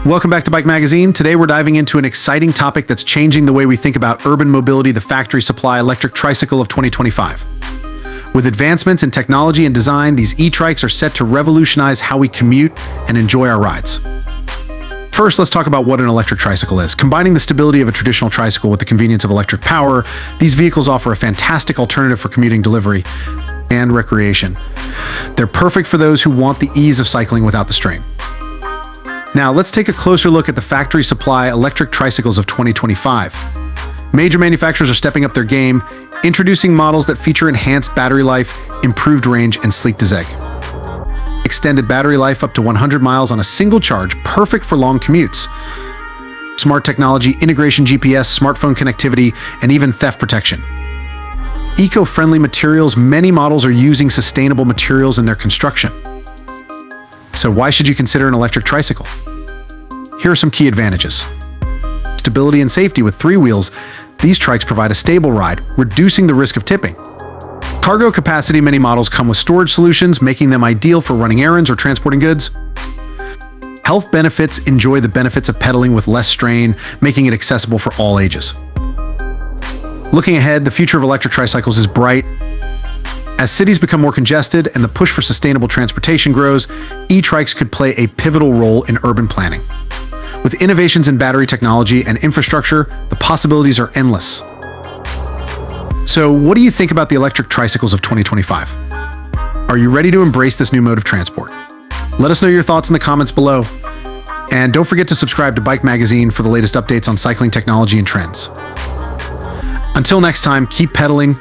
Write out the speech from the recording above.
Welcome back to Bike Magazine. Today we're diving into an exciting topic that's changing the way we think about urban mobility, the Factory Supply Electric Tricycle of 2025. With advancements in technology and design, these e-trikes are set to revolutionize how we commute and enjoy our rides. First, let's talk about what an electric tricycle is. Combining the stability of a traditional tricycle with the convenience of electric power, these vehicles offer a fantastic alternative for commuting, delivery, and recreation. They're perfect for those who want the ease of cycling without the strain. Now, let's take a closer look at the Factory Supply Electric Tricycles of 2025. Major manufacturers are stepping up their game, introducing models that feature enhanced battery life, improved range, and sleek design. Extended battery life up to 100 miles on a single charge, perfect for long commutes. Smart technology, integration GPS, smartphone connectivity, and even theft protection. Eco-friendly materials, many models are using sustainable materials in their construction. So why should you consider an electric tricycle? Here are some key advantages. Stability and safety with 3 wheels, these trikes provide a stable ride, reducing the risk of tipping. Cargo capacity, many models come with storage solutions, making them ideal for running errands or transporting goods. Health benefits, enjoy the benefits of pedaling with less strain, making it accessible for all ages. Looking ahead, the future of electric tricycles is bright. As cities become more congested and the push for sustainable transportation grows, e-trikes could play a pivotal role in urban planning. With innovations in battery technology and infrastructure, the possibilities are endless. So, what do you think about the electric tricycles of 2025? Are you ready to embrace this new mode of transport? Let us know your thoughts in the comments below. And don't forget to subscribe to Bike Magazine for the latest updates on cycling technology and trends. Until next time, keep pedaling,